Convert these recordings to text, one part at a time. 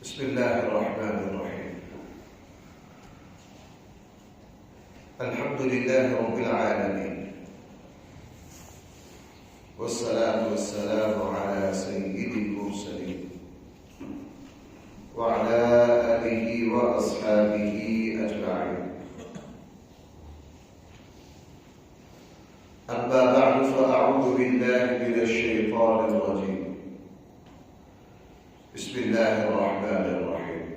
بسم الله الرحمن الرحيم. الحمد لله رب العالمين، والصلاة والسلام على سيد المرسلين وعلى آله وأصحابه أجمعين. أما بعد فأعوذ بالله من الشيطان الرجيم. بسم الله الرحمن الرحيم.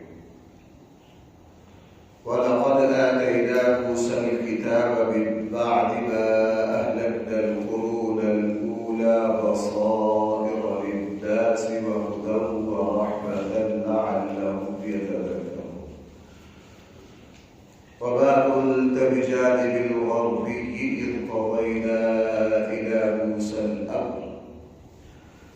ولقد آتينا موسى الكتاب من بعد ما أهلكنا القرون الأولى بصائر للناس وهدى ورحمة لعلهم يتذكرون. وما كنت بجانب الغربي إذ قضينا إلى موسى الأمر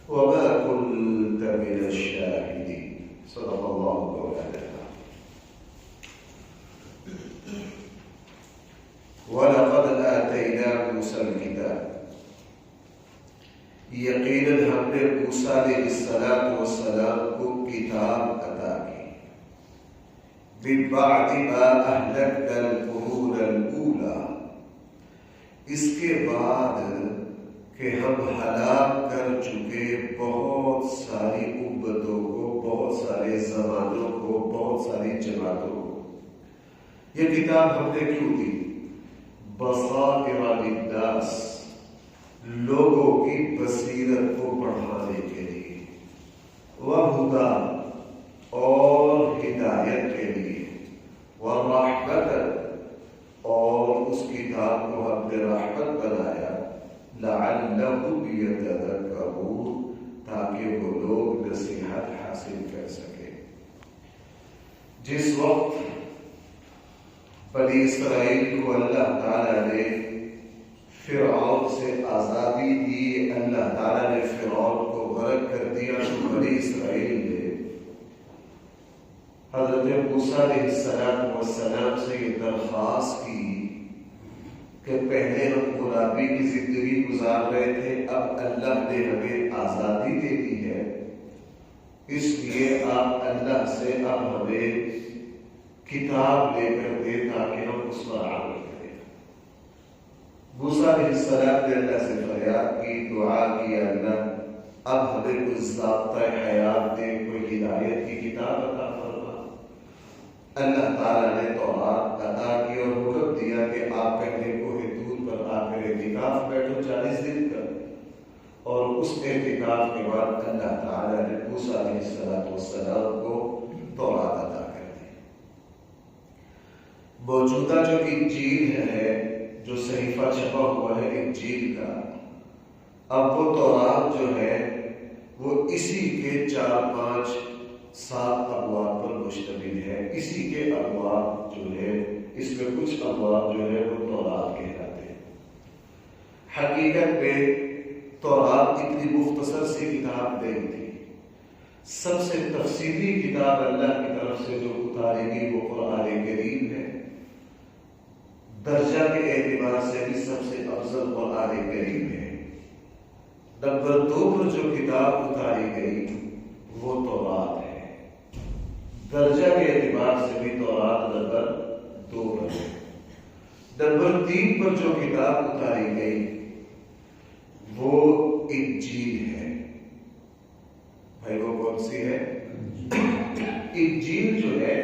وما كنت من الشاهدين. صدق الله مولانا. ولقد آتينا موسى الكتاب، یقیناً ہم نے موسیٰ علیہ السلام کو کتاب عطا کی. من بعد ما اہلکنا القرون الاولی، اس کے بعد کہ ہم ہلاک کر چکے بہت ساری امتوں کو، بہت سارے زمانوں کو، بہت ساری جماعتوں کو. یہ کتاب ہم نے کیوں دی؟ بصائر للناس، لوگوں کی بصیرت کو بڑھانے کے لیے، وہدی، اور ہدایت کے لیے، ورحمت، اور اس کتاب کو ہم نے رحمت بنایا، لعلہم یتذکرون، تاکہ وہ لوگ نصیحت حاصل کر سکیں. جس وقت بنی اسرائیل کو اللہ تعالیٰ نے فرعون سے آزادی دی، اللہ تعالیٰ نے فرعون کو غرق کر دیا، تو بنی اسرائیل نے حضرت موسیٰ علیہ السلام سے یہ درخواست کی کہ پہلے ہم غلامی کی زندگی گزار رہے تھے، اب اللہ نے ہمیں آزادی دے دی ہے، اس لیے آپ اللہ سے اب ہمیں کتاب لے کر دیں تاکہ ہم اس پر عمل کریں. موسیٰ علیہ السلام نے اللہ سے فریاد کی، دعا کی، اللہ اب ہمیں کوئی ضابطۂ حیات دے، کوئی ہدایت کی کتاب عطا فرما. اللہ تعالیٰ نے تورات عطا کی اور حکم دیا کہ آپ پہلے کوہ طور پر آ کر اعتکاف بیٹھو 40 دن کا، اور اس اعتکاف کے بعد اللہ تعالیٰ نے موسیٰ علیہ السلام کو تورات عطا کر دی. موجودہ جو انجیل ہے، جو صحیفہ چھپا ہوا ہے انجیل کا، اب وہ تورات جو ہے وہ اسی کے 4-5-7 ابواب پر مشتمل ہے. اسی کے ابواب جو ہے، اس میں کچھ ابواب جو ہے وہ تورات کہلاتے ہیں. حقیقت میں تورات اتنی مختصر سی کتاب نہیں تھی. سب سے تفصیلی کتاب اللہ کی طرف سے جو اتاری گئی وہ قرآن کریم ہے. درجہ کے اعتبار سے بھی سب سے افضل قرآن کریم ہے. نمبر 2 پر جو کتاب اتاری گئی وہ تورات ہے. درجہ کے اعتبار سے بھی تورات نمبر 2 پر ہے. نمبر 3 پر جو کتاب اتاری گئی وہ انجیل ہے. بھائی وہ کون سی ہے؟ انجیل جو ہے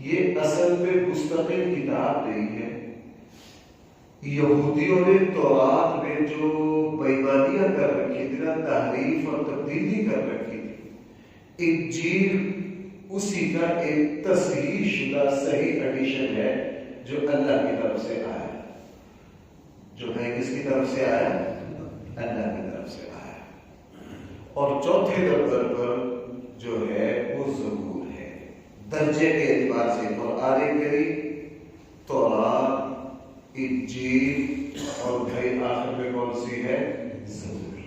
یہ اصل میں مستقل کتاب نہیں ہے. یہودیوں نے تورات میں جو بےایمانیاں کر رکھی تھی نا، تحریف اور تبدیلی کر رکھی تھی، انجیل اسی کا ایک تصحیح شدہ صحیح ایڈیشن ہے جو اللہ کی طرف سے آیا. جو ہے کس کی طرف سے آیا؟ اللہ کی طرف سے آیا. اور چوتھے نمبر پر جو ہے وہ زبور ہے. درجے کے اعتبار سے قرآن کریم، تورات، انجیل، اور بھائی آخر میں کون سی ہے؟ زبور.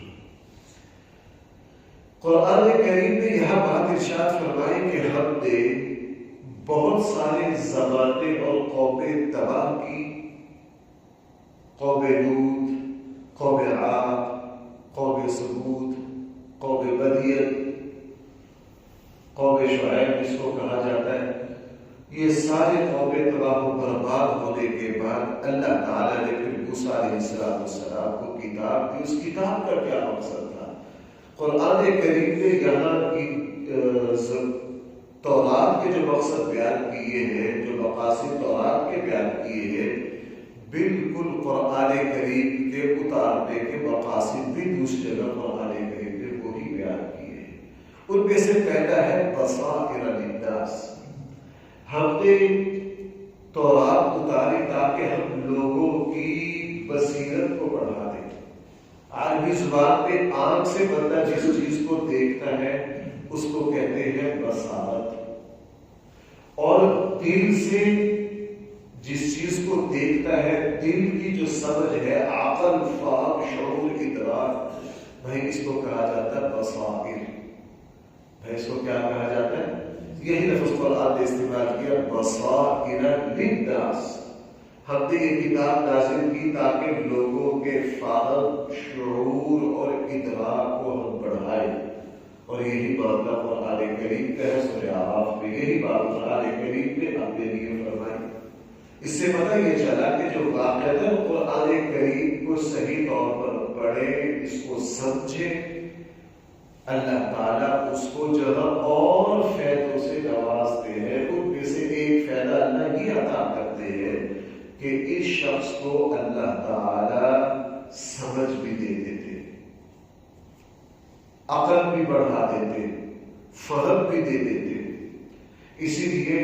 قرآن کریم نے یہاں بات ارشاد فرمائی کہ ہم نے بہت سارے زمانے اور قومیں تباہ کی. قوم لوط، قوم عاد، قوم ثمود، قوم مدین، قوم شعیب جس کو کہا جاتا ہے، یہ سارے قومیں تباہ و برباد ہونے کے بعد اللہ تعالیٰ نے پھر موسیٰ علیہ السلام کو کتاب دی۔ اس کتاب کا کیا مقصد تھا؟ قرآن کریم نے یہاں کی تورات کے جو مقصد بیان کیے ہیں، جو مقاصد تورات کے بیان کیے ہیں، بالکل قرآن کریم کے اتارنے کے مقاصد بھی دوسری جگہ قرآن کریم نے وہی بیان کیے ہیں۔ ان میں سے پہلا ہے بصائر للناس۔ ہم نے تورات اتاری تاکہ ہم لوگوں کی بصیرت کو بڑھا دیں۔ عربی زبان میں آنکھ سے بندہ جس چیز کو دیکھتا ہے اس کو کہتے ہیں بصارت، اور دل سے جس چیز کو دیکھتا ہے، دل کی جو سمجھ ہے، عقل، فہم، شعور، ادراک، بھائی اس کو کہا جاتا ہے بصائر۔ بھائی اس کو کیا کہا جاتا ہے؟ یہی لفظ قرآن نے استعمال کیا، بصائر للناس۔ ہم نے یہ کتاب نازل کی تاکہ لوگوں کے فہم، شعور اور ادراک کو ہم بڑھائیں، اور یہی معاملہ قرآن کریم کا ہے۔ سورہ اعراف میں یہی بات قرآن کریم نے اپنے لیے فرمائی۔ اس سے پتہ یہ چلا کہ جو واقعہ قرآن کریم کو صحیح طور پر پڑھے، اس کو سمجھے، اللہ تعالیٰ اس کو جو ہے اور فائدوں سے نوازتے ہیں۔ ان میں سے ایک فائدہ اللہ یہ عطا کرتے ہیں کہ اس شخص کو اللہ تعالیٰ سمجھ بھی دے دیتے، عقل بھی بڑھا دیتے، فہم بھی دے دیتے۔ اسی لیے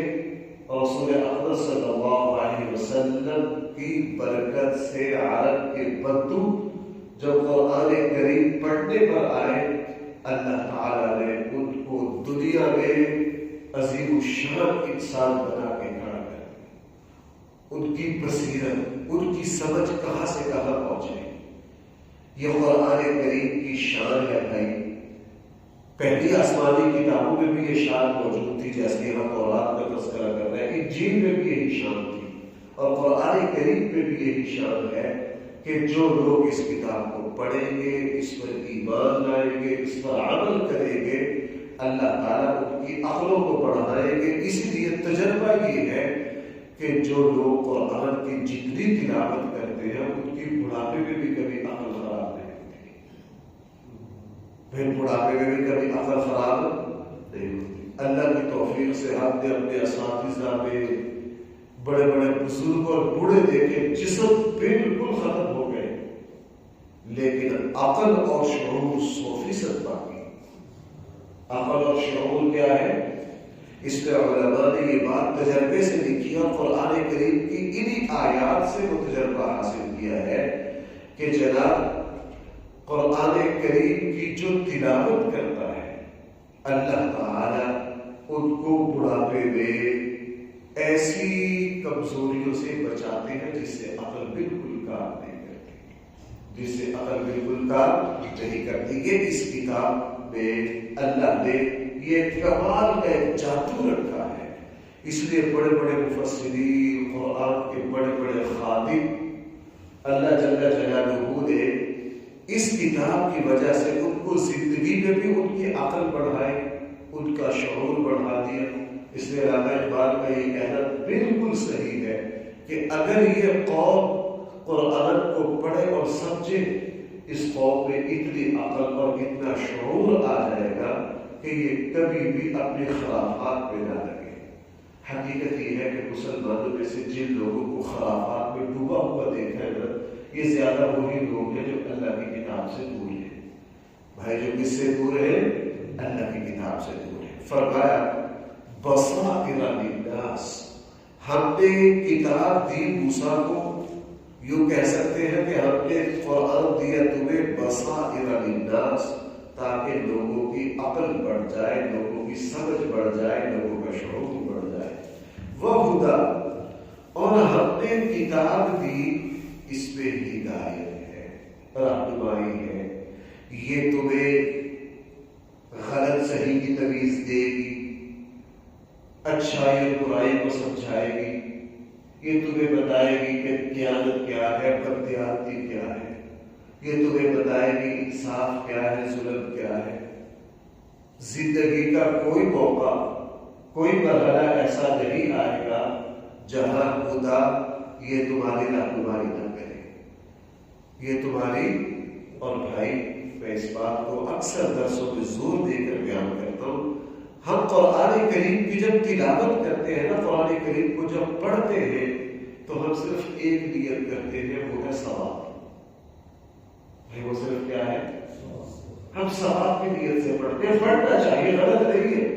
رسول اکرم صلی اللہ علیہ وسلم کی برکت سے عرب کے بدو جب قرآن کریم پڑھنے پر آئے، اللہ تعالیٰ نے ان کو دنیا میں عظیم الشان انسان بنا کے کھڑا کر دیا۔ ان کی بصیرت، ان کی سمجھ کہاں سے کہاں پہنچے، یہ قرآن کریم کی شان ہے بھائی۔ پہلی آسمانی کتابوں میں بھی یہ شان موجود تھی، جیسے یہاں تورات کا تذکرہ کر رہے ہیں، انجیل میں بھی یہی شان تھی، اور قرآن کریم میں بھی یہی شان ہے کہ جو لوگ اس کتاب کو پڑھیں گے، اس پر ایمان لائیں گے، اس پر عمل کریں گے، اللہ تعالیٰ ان کی عقلوں کو بڑھائیں گے۔ اسی لیے تجربہ یہ ہے کہ جو لوگ قرآن کی جتنی تلاوت کرتے ہیں ان کی بڑھاپے میں بھی کبھی عقل خراب نہیں ہوتی، پھر بڑھاپے میں بھی کبھی عقل خراب نہیں ہوتی۔ اللہ کی توفیق سے ہم نے اپنے اساتذہ میں بڑے بڑے بزرگ اور بوڑھے دیکھے، جسم بالکل ختم ہو گئے لیکن عقل اور شعور 100% باقی۔ عقل اور شعور کیا ہے؟ اس پہ علماء نے یہ بات تجربے سے لکھی اور قرآن کریم کی انہی آیات سے وہ تجربہ حاصل کیا ہے کہ جناب قرآن کریم کی جو تلاوت کرتا ہے، اللہ تعالیٰ ان کو بڑھاپے میں ایسی کمزوریوں سے بچاتے ہیں جس سے عقل بالکل کام نہیں کرتی، جس سے عقل بالکل کام نہیں کرتی۔ یہ اس کتاب میں اللہ نے یہ کمال کا ایک جادو رکھا ہے، اس لیے بڑے بڑے مفسرین، قرآن کے بڑے بڑے خادم، اللہ جل جلالہ نے اس کتاب کی وجہ سے ان کو زندگی میں بھی ان کی عقل بڑھائی، ان کا شعور بڑھا دیا۔ اس لیے علامہ اقبال کا یہ کہنا بالکل صحیح ہے کہ اگر یہ قوم قرآن کو پڑھے اور سمجھے، اس قوم میں اتنی عقل اور اتنا شعور آ جائے گا کہ یہ کبھی بھی اپنے خرافات میں نہ لگے۔ حقیقت یہ ہے کہ مسلمانوں میں سے جن لوگوں کو خرافات میں ڈوبا ہوا دیکھا ہے نا، یہ زیادہ وہی لوگ ہیں جو اللہ کی کتاب سے دور ہیں۔ بھائی جو کس سے دور ہیں؟ اللہ کی کتاب سے دور ہیں۔ فرمایا بصائر للناس، ہم نے کتاب دی موسیٰ کو، یوں کہہ سکتے ہیں کہ ہم نے قرآن دیا تمہیں بصائر للناس تاکہ لوگوں کی عقل بڑھ جائے، لوگوں کی سمجھ بڑھ جائے، لوگوں کا شعور بڑھ جائے۔ وہدی، اور ہم نے کتاب دی، اس میں ہدایت ہے، رہنمائی ہے، یہ تمہیں غلط صحیح کی تمیز دے گی، اچھائی اور برائی کو سمجھائے گی، یہ تمہیں بتائے گی کہ دیانت کیا ہے، بددیانتی کیا ہے، یہ تمہیں بتائے گی انصاف کیا ہے، ظلم کیا ہے۔ زندگی کا کوئی موقع، کوئی مرحلہ ایسا نہیں آئے گا جہاں خدا یہ تمہاری رہنمائی نہ کرے، یہ تمہاری۔ اور بھائی میں اس بات کو اکثر درسوں میں زور دے کر بیان کرتا ہوں، ہم قرآن کریم کی جب تلاوت کرتے ہیں نا، قرآن کریم کو جب پڑھتے ہیں تو ہم صرف ایک نیت کرتے ہیں، وہ ہے ثواب۔ بھائی وہ صرف کیا ہے؟ ہم ثواب کی نیت سے پڑھتے ہیں، پڑھنا چاہیے، غلط نہیں ہے۔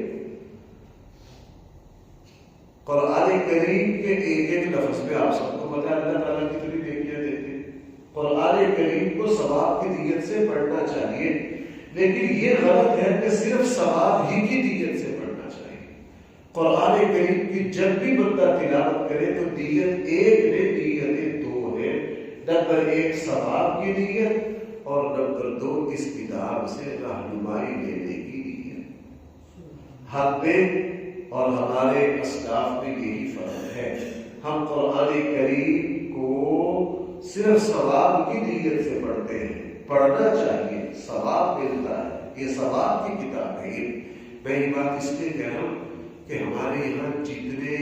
قرآن کریم کے ایک ایک لفظ میں آپ سب کو پتہ ہے اللہ تعالیٰ کتنی نیکیاں دیتے ہیں۔ قرآن کریم کو ثواب کی نیت سے پڑھنا چاہیے، لیکن یہ غلط ہے کہ صرف ثواب ہی کی نیت سے پڑھنا چاہیے۔ قرآن کریم کی جب بھی بندہ تلاوت کرے تو نیت ایک نے، نیتیں دو ہے۔ نمبر ایک ثواب کی نیت، اور نمبر دو اس کتاب سے رہنمائی لینے کی نیت۔ ہم میں اور ہمارے اسلاف میں یہی فرق ہے، ہم قرآن کریم کو صرف ثواب کی نیت سے پڑھتے ہیں، پڑھنا چاہیے، ثواب ملتا ہے، یہ ثواب کی کتاب ہے۔ میں یہ بات اس لیے کہہ رہا ہوں کہ ہمارے یہاں جتنے،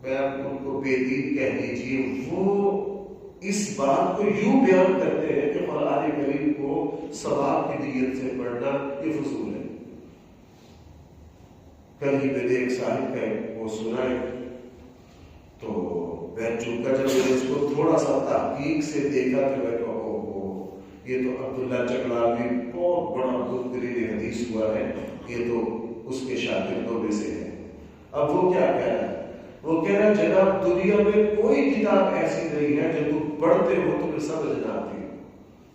میں ان کو بے دین کہہ لیجیے، وہ اس بات کو یوں بیان کرتے ہیں کہ قرآن کریم کو ثواب کی نیت سے پڑھنا یہ فضول ہے۔ کل ہی میں نے ایک صاحب کا وہ سنا ہے، تو میں چونکہ جب میں نے اس کو تھوڑا سا تحقیق سے دیکھا تو میں کہا یہ تو عبداللہ چکلاوی بہت بڑا بزرگ حدیث ہوا ہے، یہ تو اس کے شاگردوں میں سے ہے۔ اب وہ کیا کہہ رہا ہے؟ وہ کہہ رہا ہے جناب دنیا میں کوئی کتاب ایسی نہیں ہے جو تم پڑھتے ہو تمہیں سمجھ نہ آتی ہو،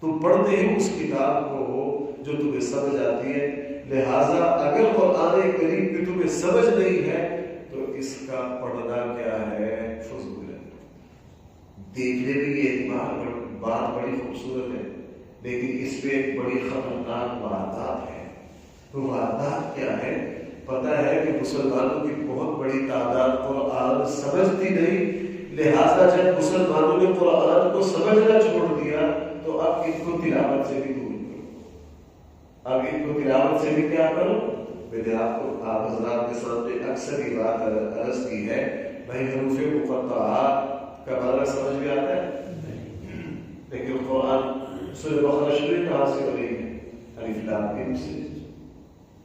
تم پڑھتے ہی اس کتاب کو ہو جو تمہیں سمجھ آتی ہے، لہٰذا اگر قرآن کریم کی تمہیں سمجھ نہیں ہے تو اس کا پڑھنا کیا ہے؟ فضول ہے۔ دیکھنے میں یہ اعتبار بات بڑی خوبصورت ہے، لیکن اس میں ایک بڑی خطرناک واردات ہے۔ تو واردات کیا ہے؟ پتہ ہے کہ مسلمانوں کی بہت بڑی تعداد قرآن سمجھتی نہیں، لہٰذا جب مسلمانوں نے قرآن کو سمجھنا چھوڑ دیا تو اب ان کو تلاوت سے بھی دور کرو، اب ان کو تلاوت سے بھی کیا کرو۔ میں نے آپ کو آپ حضرات کے سامنے اکثر یہ بات عرض کی ہے، بھائی حروف مقطعات کا معنی سمجھ میں آتا ہے، لیکن قرآن سورہ بقرہ شروع کہاں سے ہو رہی ہے؟ الف لام میم سے،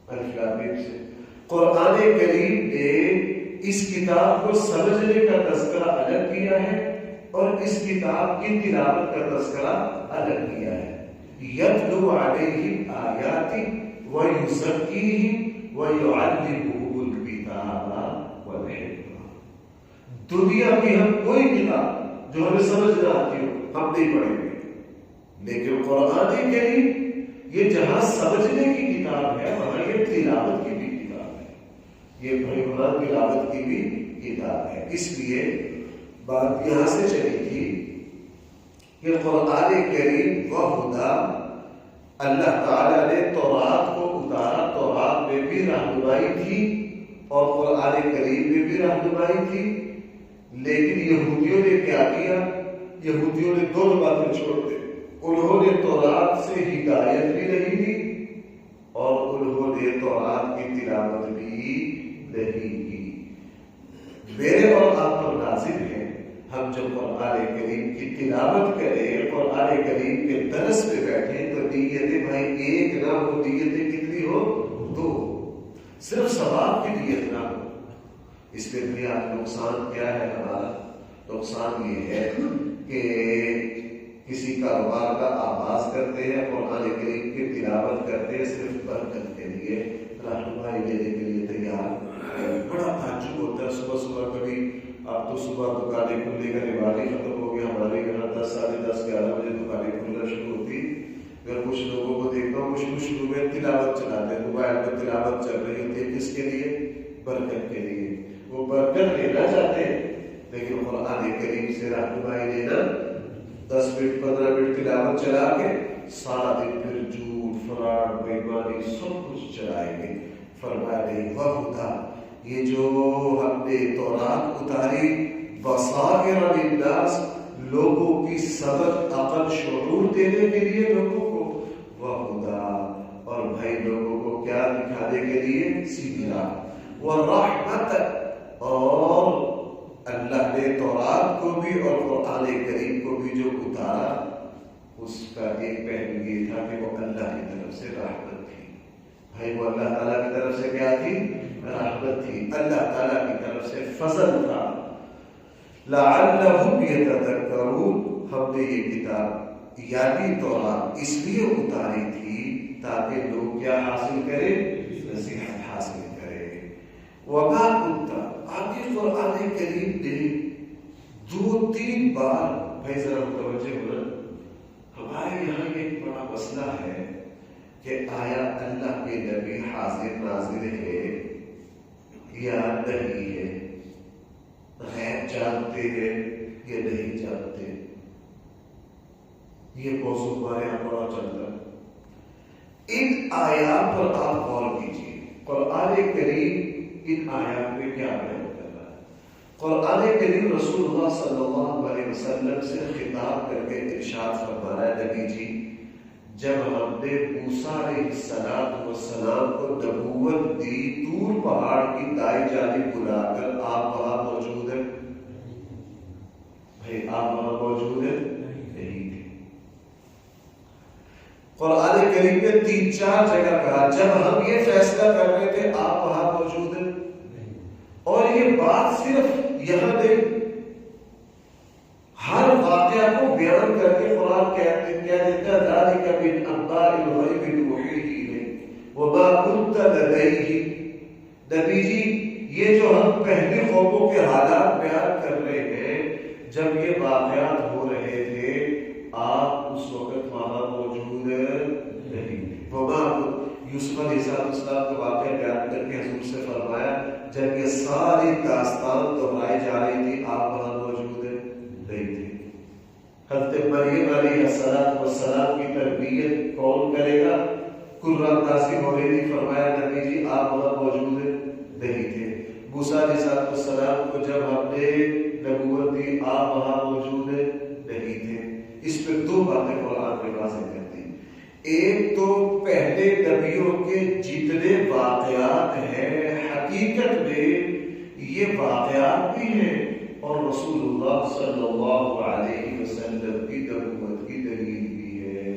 الف لام میم سے۔ قرآن کریم نے اس کتاب کو سمجھنے کا تذکرہ الگ کیا ہے اور اس کتاب کی تلاوت کا تذکرہ الگ کیا ہے۔ یتلو علیہم آیاتی ویزکیہم ویعلمہم الکتاب والحکمہ۔ دنیا کی ہم کوئی کتاب جو ہمیں سمجھ نہ آتی ہو ہم نہیں پڑھیں گے، لیکن قرآن کریم یہ جہاں سمجھنے کی کتاب ہے وہاں یہ تلاوت کی بھی کتاب ہے، یہ وہاں تلاوت کی بھی کتاب ہے۔ اس لیے بات یہاں سے چلی تھی کہ قرآن کریم و ہدا، اللہ تعالیٰ نے تورات کو اتارا، تورات میں بھی رہنمائی تھی اور قرآن کریم میں بھی رہنمائی تھی، لیکن یہودیوں نے کیا کیا؟ یہودیوں نے دونوں باتیں چھوڑ دی، انہوں نے تورات سے ہدایت بھی نہیں دی اور انہوں نے تورات کی تلاوت بھی نہیں کی۔ میرے اور آپ پر لازم ہے ہم جب قرآن کریم کی تلاوت کریں، قرآن کریم کے درس پہ بیٹھیں تو نیتیں بھائی ایک نہ ہو، نیتیں کتنی ہو؟ دو، صرف ثواب کی نیت نہ ہو۔ اس میں بھی آپ نقصان کیا ہے ہمارا؟ نقصان یہ ہے کہ کسی کاروبار کا آغاز کرتے ہیں، قرآن کریم کی تلاوت کرتے ہیں، صرف برکت کے لیے، رہنمائی دینے کے لیے تیار، بڑا تعجب ہوتا ہے۔ صبح صبح کبھی اب تو صبح دکانیں کھلنے کا رواج ہی ختم ہو گیا، ہمارے یہاں 10 ساڑھے 10 11 بجے دکانیں کھلنا شروع ہوتی۔ میں کچھ لوگوں کو دیکھتا ہوں کچھ شروع میں تلاوت چلاتے ہیں، موبائل میں تلاوت چل رہی ہوتی ہے، کس کے لیے؟ برکت کے لیے۔ وہ برکت لینا چاہتے ہیں لیکن قرآن کریم سے رہنمائی لینا، 10 منٹ 15 منٹ تلاوت چلا کے سارا دن پھر جھوٹ فراڈ بےایمانی سب کچھ چلائیں گے۔ فرمایا نہیں وہدا، یہ جو ہم نے تورات اتاری بصائر للناس، لوگوں کی سبق عقل شعور دینے کے لیے لوگوں کو، وہدا، اور بھائی لوگوں کو کیا دکھانے کے لیے؟ سیدھی راہ۔ ورحمت، اور اللہ نے تورات کو بھی اور قرآن کریم کو بھی جو اتارا اس کا ایک پہلو یہ تھا کہ وہ اللہ کی طرف سے رحمت تھی۔ بھائی وہ اللہ تعالیٰ کی طرف سے کیا تھی؟ رحمت تھی، اللہ تعالیٰ کی طرف سے فضل تھا۔ لعلہم یتذکرون، ہم نے یہ کتاب یعنی تورات اس لیے اتاری تھی تاکہ لوگ کیا حاصل کریں؟ نصیحت حاصل کریں۔ وما کنت، آگے قرآن کریم نے 2-3 بار، بھائی ذرا متوجہ ہونا، ہمارے یہاں ایک بڑا مسئلہ ہے کہ آیا اللہ کے نبی حاضر ناظر ہے یا نہیں ہے، غیب جانتے ہیں یا نہیں جانتے؟ یہ موضوع ہمارے یہاں بڑا چلتا ہے۔ ان آیات پر آپ غور کیجیے، قرآن کریم ان آیات میں کیا بیان کر رہا ہے؟ قرآن کریم رسول اللہ صلی اللہ علیہ وسلم سے خطاب کر کے ارشاد فرما رہا ہے، نبی جی جب ہم نے موسیٰ علیہ السلام کو نبوت دی، طور پہاڑ کی دائیں جانب بلا کر آپ وہاں موجود ہیں؟ بھائی آپ وہاں موجود ہیں؟ نہیں تھے۔ قرآن کریم میں 3-4 جگہ کہا جب ہم یہ فیصلہ کر رہے تھے آپ وہاں موجود ہیں۔ اور یہ بات صرف یہاں نہیں، ہر واقعہ کو بیان کر کے قرآن کیا دیتا ہے، ذالک من انباء الغیب نوحیہ الیک وما کنت لدیہم۔ نبی جی یہ جو ہم پہلی قوموں کے حالات بیان کر رہے ہیں، جب یہ واقعات ہو رہے تھے آپ اس وقت وہاں موجود نہیں تھے۔ وما یوسف علیہ السلام کا واقعہ بیان کر کے حضور سے فرمایا جب یہ ساری داستان دہرائی جا رہی تھی آپ وہاں موجود نہیں تھے۔ حضرت مریم علیہ السلام کی تربیت کون کرے گا؟ قرآن نازل ہو رہی تھی، فرمایا نبی جی آپ وہاں موجود نہیں تھے۔ موسیٰ علیہ السلام کو جب ہم نے نبوت دی آپ وہاں موجود نہیں تھے۔ اس پہ 2 باتیں قرآن میں واضح کرتی ہیں۔ ایک تو پہلے نبیوں کے جتنے واقعات ہیں حقیقت میں یہ واقعات بھی ہیں اور رسول اللہ صلی اللہ علیہ وسلم کی نبوت کی دلیل بھی ہے۔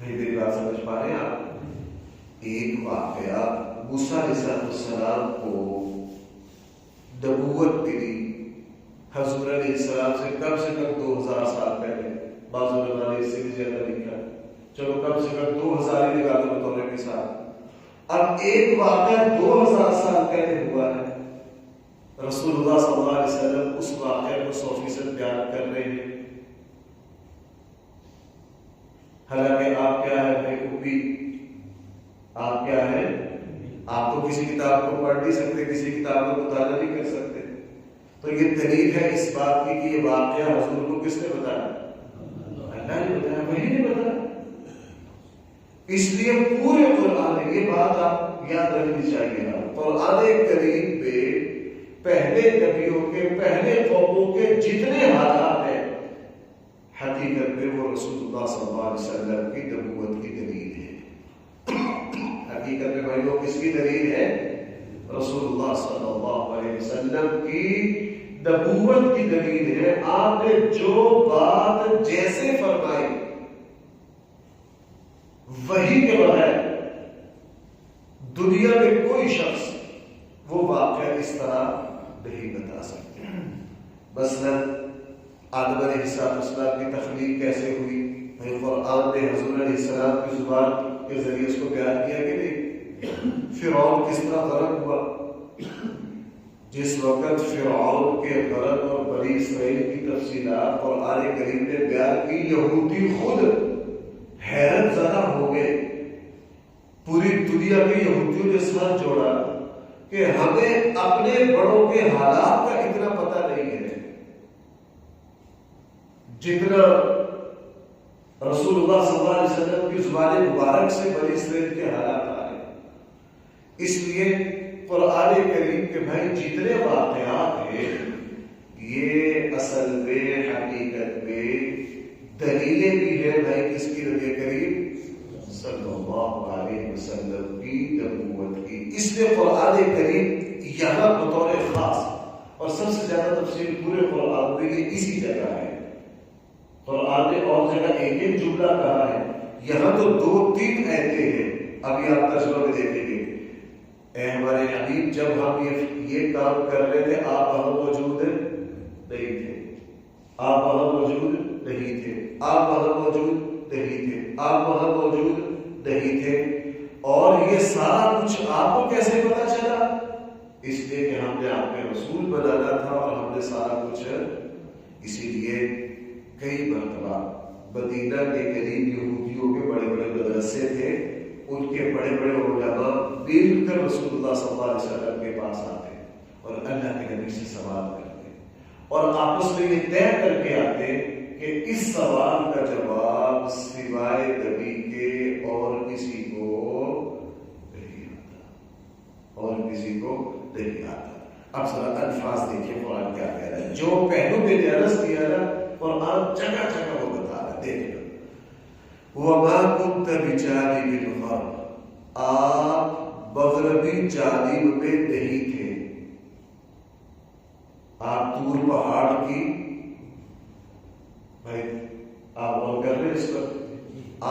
میری بات سمجھ پا رہے ہیں آپ؟ ایک واقعہ موسیٰ علیہ السلام کو نبوت ملی حضور علیہ السلام سے کم 2000 سال پہلے، بعض علماء نے اس سے بھی زیادہ لکھا، چلو کم سے کم 2000 ہی لگا دو بطور مثال۔ اب ایک واقعہ 2000 سال پہلے ہوا ہے، رسول اللہ صلی اللہ علیہ وسلم اس واقعہ کو 100% بیان کر رہے ہیں۔ حالانکہ آپ کیا ہے بے خوبی، آپ کیا ہے، آپ تو کسی کتاب کو پڑھ نہیں سکتے، کسی کتاب کو مطالعہ نہیں کر سکتے، تو یہ دلیل ہے اس بات کی کہ یہ واقعہ حضور کو کس نے بتایا؟ اللہ نے بتایا، وہی نے بتایا۔ اس لیے پورے قرآن میں یہ بات آپ یاد رکھنی چاہیے، قرآن کریم میں پہلے نبیوں کے پہلے قوموں کے جتنے حالات ہیں حقیقت میں وہ رسول اللہ صلی اللہ علیہ وسلم کی نبوت کی دلیل ہے۔ حقیقت میں بھائی لوگ کس کی دلیل ہے؟ رسول اللہ صلی اللہ علیہ وسلم کی نبوت کی دلیل ہے۔ آپ نے جو بات جیسے فرمائی وہی کے بغیر دنیا میں کوئی شخص وہ واقعہ اس طرح نہیں بتا سکتے۔ مثلا آدم علیہ السلام کی تخلیق کیسے ہوئی؟ بھائی قرآن نے حضور علیہ السلام کی زبان کے ذریعے اس کو بیان کیا کہ نہیں؟ فرعون کس طرح غرق ہوا؟ جس وقت فرعون کے غرق اور بنی اسرائیل کی تفصیلات قرآن کریم نے بیان کی، یہودی خود حیرت زدہ ہو گئے۔ پوری دنیا کے یہودیوں نے ساتھ جوڑا کہ ہمیں اپنے بڑوں کے حالات کا اتنا پتہ نہیں ہے جتنا رسول اللہ صلی اللہ علیہ وسلم کی زبان مبارک سے بنی اسرائیل کے حالات آ رہے ہیں۔ اس لیے قرآن کریم کے بھائی جتنے واقعات ہیں یہ اصل میں حقیقت میں دلیلیں بھی ہیں بھائی کس کی؟ نبی کریم صلی اللہ علیہ وسلم کی نبوت کی. اس لیے قرآن کریم یہاں بطور خاص اور سب سے زیادہ تفصیل پورے قرآن میں یہ اسی جگہ ہے. قرآن نے اور جگہ ایک ایک جملہ کہا ہے، یہاں تو 2-3 آیتیں ہیں. ابھی آپ ترجمہ میں دیکھیں گے، اے ہمارے حبیب جب ہم یہ کام کر رہے تھے آپ وہاں موجود نہیں تھے، آپ وہاں موجود نہیں تھے، آپ وہاں موجود نہیں تھے، آپ وہاں موجود نہیں تھے. اور یہ سارا کچھ آپ کو کیسے پتا چلا؟ اس لیے کہ ہم نے آپ میں رسول بنانا تھا اور ہم نے سارا کچھ. اسی لیے کئی مرتبہ مدینہ کے قریب یہودیوں کے بڑے بڑے مدرسے تھے، ان کے بڑے بڑے علماء مل کر رسول اللہ صلی اللہ علیہ وسلم کے پاس آتے اور اللہ کے نبی سے سوال کرتے اور آپس میں یہ طے کر کے آتے کہ اس سوال کا جواب سوائے نبی کے اور کسی کو نہیں آتا، اور کسی کو نہیں آتا. اب ذرا الفاظ دیکھیں قرآن کیا کہہ رہا ہے. جو پہلو میں نے عرض کیا نا، قرآن جگہ جگہ وہ بتا رہا ہے. دیکھیں وَمَا كُنْتَ بِجَانِبِ الْغَرْبِ، آپ مغربی جانب میں نہیں تھے. آپ طور پہاڑ کی، بھائی آپ غور کر رہے اس پر،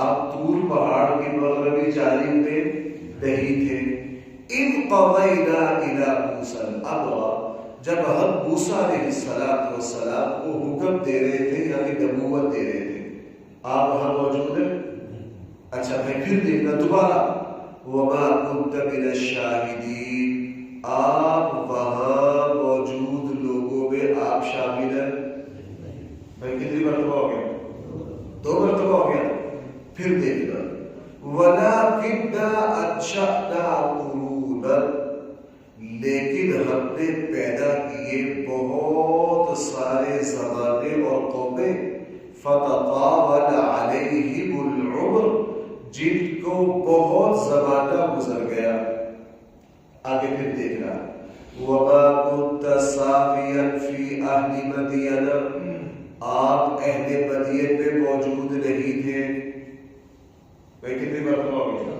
آپ طور پہاڑ کی مغربی جانب میں نہیں تھے. اِذْ قَضَيْنَا إِلَىٰ مُوسَىٰ الْأَمْرَ، جب ہم موسیٰ علیہ السلام کو حکم دے رہے تھے یعنی نبوت دے رہے تھے، آپ وہاں موجود ہیں. اچھا بھائی پھر دیکھنا دوبارہ، وَمَا كُنْتَ مِنَ الشَّاهِدِينَ، آپ وہاں موجود لوگوں میں آپ شامل ہیں. بھائی کتنی مرتبہ ہو گیا؟ 2 مرتبہ ہو گیا. پھر دیکھنا وَلَٰكِنَّا أَنشَأْنَا قُرُونًا، لیکن ہم نے پیدا کیے بہت سارے زمانے اور قومیں، فَتَطَاوَلَ عَلَيْهِمُ الْعُمُرُ، جن کو بہت زمانہ گزر گیا. آگے پھر دیکھنا وَمَا كُنْتَ سَاوِيًا فِي أَهْلِ مَدْيَنَ، آپ اہل مدین میں موجود نہیں تھے. بھائی کتنی مرتبہ ہو گیا؟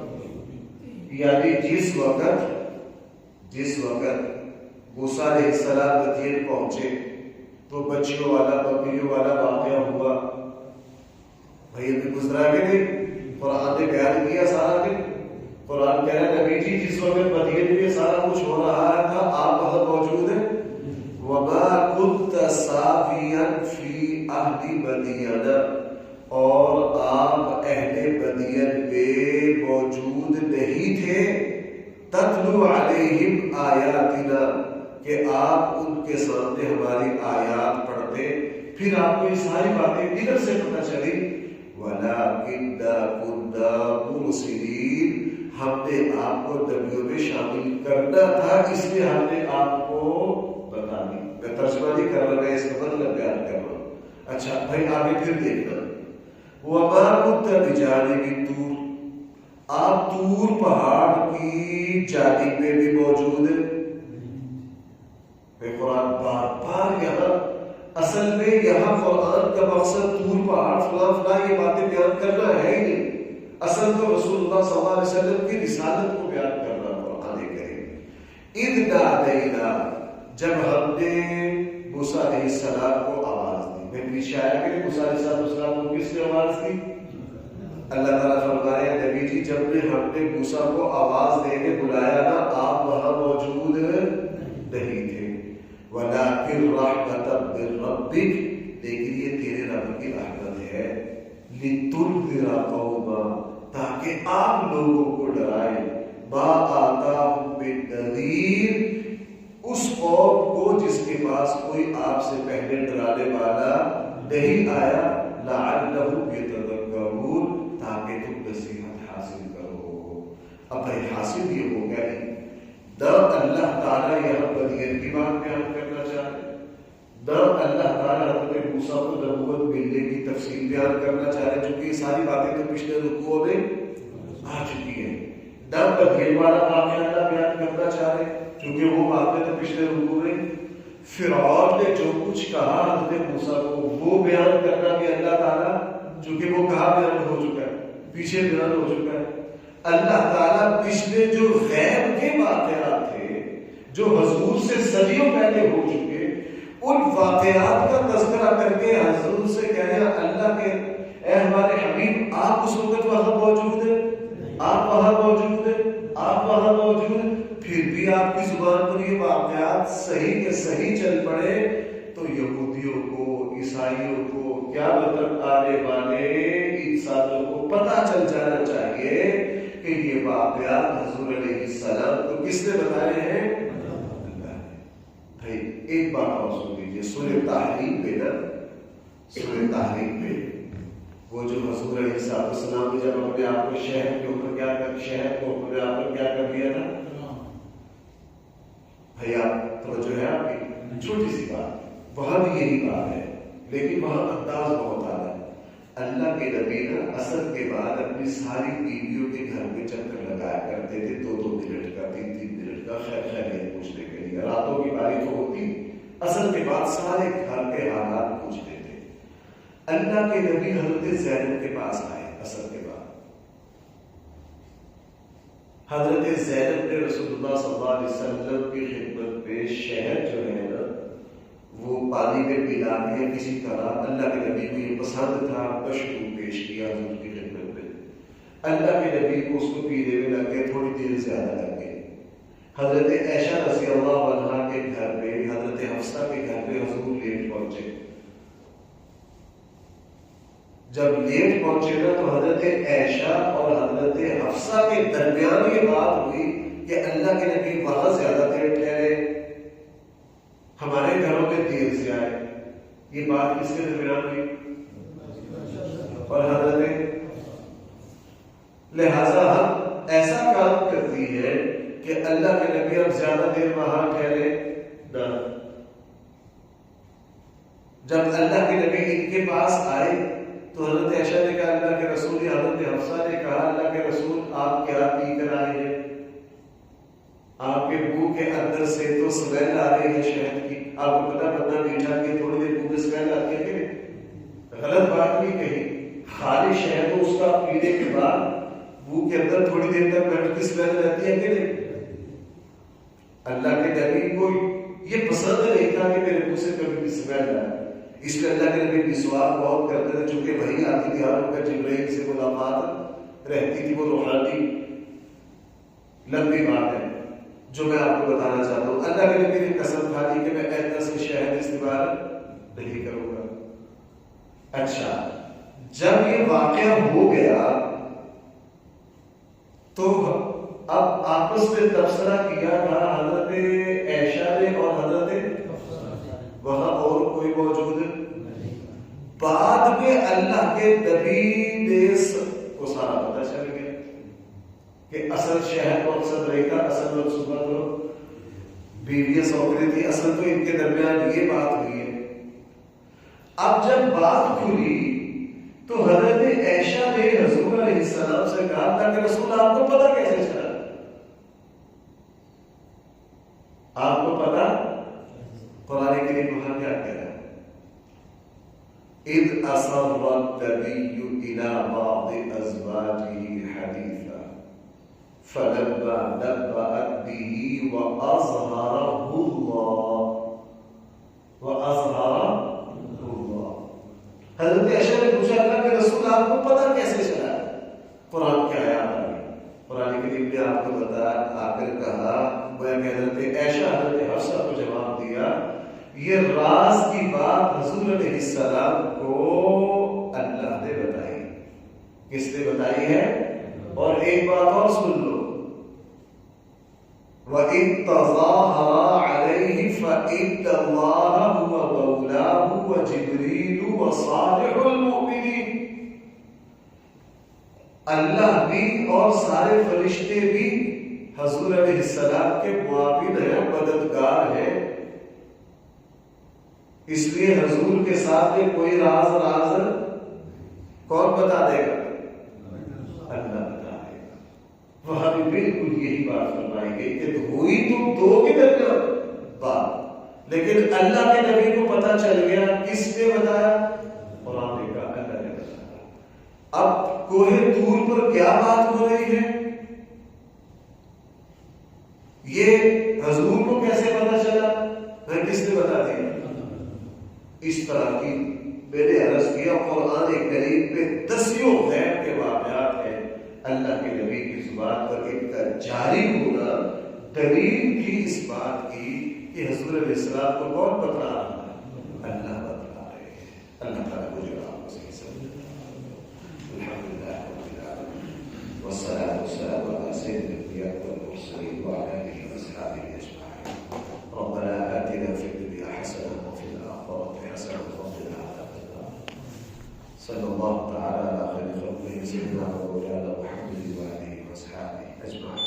یعنی جس وقت موسیٰ علیہ السلام مدین پہنچے تو بچیوں والا بکریوں والا واقعہ ہوا. بھائی ابھی گزرا کہ نہیں؟ قرآن نے بیان کیا سارا کہ قرآن کہہ رہا ہے نبی جی جس وقت مدین میں سارا کچھ ہو رہا تھا آپ وہاں موجود ہیں. وَمَا كُنْتَ سَاوِيًا فِي أَهْلِ مَدْيَنَ، اور آپ اہل مدین میں موجود نہیں تھے. تَتْلُو عَلَيْهِمْ آيَاتِنَا، کہ آپ ان کے سامنے ہماری آیات پڑھتے. پھر آپ کو یہ ساری باتیں ادھر سے پتہ چلی. وَلَٰكِنَّا كُنَّا مُرْسِلِينَ، ہم نے آپ کو نبیوں میں شامل کرنا تھا اس لیے ہم نے آپ کو بتا دی. میں ترجمہ نہیں کر رہا، میں اس کا مطلب بیان کر رہا ہوں. اچھا بھائی آگے پھر دیکھنا وَمَا كُنْتَ بِجَانِبِ الطُّورِ، آپ طور پہاڑ کی جانب میں بھی موجود ہیں. قرآن بار بار یہاں اصل میں یہاں قرآن کا مقصد طور پہاڑ فلاں فلاں یہ باتیں بیان کرنا ہے ہی نہیں. اصل تو رسول اللہ صلی اللہ علیہ وسلم کی رسالت کو بیان کرنا قرآن کریم. اِذْ نَادَيْنَا، جب ہم نے موسیٰ علیہ السلام کو آواز دی. میں پیچھے آیا کہ موسیٰ علیہ السلام کو کس نے آواز دی؟ اللہ تعالیٰ فرمایا نبی جی جب ہم نے موسیٰ کو آواز دے کے بلایا نا آپ وہاں موجود نہیں تھے. وَلَٰكِن رَحْمَةً مِّن رَّبِّكَ، لیکن یہ تیرے رب کی رحمت ہے. لِتُنذِرَ قَوْمًا، تاکہ آپ لوگوں کو ڈرائے. مَا آتَاهُم مِّن نَّذِيرٍ، اس قوم کو جس کے پاس کوئی آپ سے پہلے ڈرانے والا نہیں آیا. لَعَلَّهُمْ يَتَذَكَّرُونَ، تاکہ تم نصیحت حاصل کرو. اب بھائی حاصل یہ ہو گیا نہیں نہ اللہ تعالیٰ یہاں مدین کی بات بیان کرنا چاہے، نہ اللہ تعالیٰ حضرت موسیٰ کو نبوت ملنے کی تفصیل بیان کرنا چاہے، چونکہ یہ ساری باتیں تو پچھلے رکوعوں میں آ چکی ہیں. نہ مدین والا واقعہ اللہ بیان کرنا چاہے کیونکہ وہ واقعہ تو پچھلے رکوع میں. فرعون نے جو کچھ کہا حضرت موسیٰ کو وہ بیان کرنا بھی اللہ تعالیٰ چونکہ وہ کہا بیان ہو چکا ہے. پیچھے بیان ہو چکا ہے. اللہ تعالیٰ پچھلے جو غیب کے واقعات تھے جو حضور سے صدیوں پہلے ہو چکے ان واقعات کا تذکرہ کر کے حضور سے کہہ رہے ہیں اللہ کے اے ہمارے حبیب آپ اس وقت وہاں موجود ہیں, آپ وہاں موجود ہیں, آپ وہاں موجود ہیں, پھر بھی آپ کی زبان پر یہ واقعات صحیح کے صحیح چل پڑے تو یہودیوں کو عیسائیوں کو کیا مطلب آنے والے انسانوں کو پتہ چل جانا چاہیے کہ یہ واقعات حضور علیہ السلام کو کس نے بتائے ہیں؟ بھائی ایک بات اور سن لیجیے, سورہ تحریم پہ نا, سورہ تحریم پہ وہ جو حضور علیہ السلام نے جب اپنے آپ کو شہر کے اوپر کیا کر, شہر کو اپنے آپ پر کیا کر دیا تھا, بھائی آپ توجہ ہے آپ کی, چھوٹی سی بات, وہاں بھی یہی بات ہے لیکن وہاں انداز بہت اعلیٰ ہے. اللہ کے نبی نا اثر کے بعد اپنی ساری بیویوں کے گھر میں چکر لگایا کرتے تھے, 2-2 منٹ کا, 3-3 منٹ کا, خیریت پوچھنے کے لیے. راتوں کی باری تو ہوتی, اثر کے بعد سارے گھر کے حالات پوچھتے تھے. اللہ کے نبی حضرت زینب کے پاس آئے اثر کے بعد. حضرت زینب نے رسول اللہ صلی اللہ علیہ وسلم کی خدمت پہ شہد جو ہے نا وہ پانی میں پلا دیا کسی طرح. اللہ کے نبی کو یہ پسند تھا, مشروع پیش کیا حضور کی خدمت میں. اللہ کے نبی کو اس کو پینے میں لگ گئے, تھوڑی دیر زیادہ لگ گئی. حضرت عائشہ رضی اللہ عنہا کے گھر پہ, حضرت حفصہ کے گھر پہ حضور لیٹ پہنچے. جب لیٹ پہنچے نا تو حضرت عائشہ اور حضرت حفصہ کے درمیان یہ بات ہوئی کہ اللہ کے نبی وہاں زیادہ دیر ٹھہرے, ہمارے گھروں میں دیر سے آئے. یہ بات کس کے درمیان ہوئی؟ اور حضرت, لہذا ہم ایسا کام کرتی ہے کہ اللہ کے نبی اب زیادہ دیر وہاں ٹھہرے نہ. جب اللہ کے نبی ان کے پاس آئے تو حضرت عائشہ نے کہا اللہ کے رسول, حضرت حفصہ نے کہا اللہ کے رسول آپ کیا پی کر آئے ہیں, آپ کے منہ کے اندر سے تو اسمیل آ رہی ہے شہد کی. آپ کو پتا بندہ میٹھا کے تھوڑی دیر منہ میں اسمیل آتی ہے کہ غلط بات نہیں کہی, خالی شہد اس کا پینے کے بعد منہ کے اندر تھوڑی دیر تک بیٹھ کی اسمیل رہتی ہے کہ نہیں. اللہ کے نبی کو یہ پسند نہیں تھا کہ میرے منہ سے کبھی بھی اسمیل آئے, اس لیے اللہ کے نبی مسواک بہت کرتے تھے. چونکہ وہی آتی تھی ہر وقت جبرائیل سے ملاقات رہتی تھی, وہ روحانی لمبی بات ہے جو میں آپ کو بتانا چاہتا ہوں. اللہ کے نبی نے قسم کھا لی کہ میں ایسا سے شہد استعمال نہیں کروں گا. اچھا, جب یہ واقعہ ہو گیا تو اب آپس میں تبصرہ کیا تھا حضرت عائشہ نے اور حضرت, وہاں اور کوئی موجود ہے. بعد میں اللہ کے نبی کو سارا پتہ چل گیا کہ اصل شہد مقصد نہیں تھا, اصل منصوبہ تو بیویاں سوکری تھی, اصل تو ان کے درمیان یہ بات ہوئی ہے. اب جب بات کھلی تو حضرت عائشہ نے حضور علیہ السلام سے کہا اللہ کے رسول آپ کو پتہ کیسے چلا, آپ کو پتہ؟ قرآن کریم وہاں کیا کہہ رہا ہے, اذ اصر النبی الى بعض ازواجه حدیثا فلما نبأت به وأظهره الله. حضرت عائشہ نے پوچھا اللہ کے رسول آپ کو پتہ کیسے چلا؟ قرآن کی آیات آ گئی, قرآن کریم نے آپ کو بتایا, آ کر کہا گویا کہ حضرت عائشہ حضرت حفصہ کو جواب دیا یہ راز کی بات حضور علیہ السلام کو اللہ نے بتائی. کس نے بتائی ہے؟ اور ایک بات اور سن لو, وَإِن تَظَاهَرَا عَلَيْهِ فَإِنَّ اللَّهَ هُوَ مَوْلَاهُ وَجِبْرِيلُ وَصَالِحُ الْمُؤْمِنِينَ. اللہ بھی اور سارے فرشتے بھی حضور علیہ السلام کے معاون ہیں, مددگار ہیں. اس لیے حضور کے ساتھ میں کوئی راز کون بتا دے گا؟ اللہ بتا دے گا. وہاں بھی بالکل یہی بات فرمائی گئی کہ ہوئی تو دو کے درمیان بات, لیکن اللہ کے نبی کو پتا چل گیا. کس نے بتایا؟ قرآن نے کہا اللہ نے بتایا. اب کوہ طور پر کیا بات ہو رہی ہے یہ حضور کو کیسے پتا چلا؟ کس نے بتا دیا؟ اس طرح کی میں نے عرض کیا قرآن کریم پہ دسیوں غیب کے واقعات ہیں اللہ کے نبی کی زبان پر ایک کا جاری ہونا دلیل کی اس بات کی کہ حضور علیہ السلام کو کون بتلا رہا ہے؟ اللہ بتلا رہے ہیں. اللہ تعالیٰ کو جواب سے سمجھ. الحمدللہ رب العالمین والصلاة والسلام على سيد الانبياء والمرسلين وعلى آله وأصحابه أجمعين. ربنا آتنا في الدنيا حسنة وفي الآخرة حسنة وقنا عذاب النار. صلى الله تعالى على خير خلقه سيدنا ومولانا محمد وآله وأصحابه أجمعين.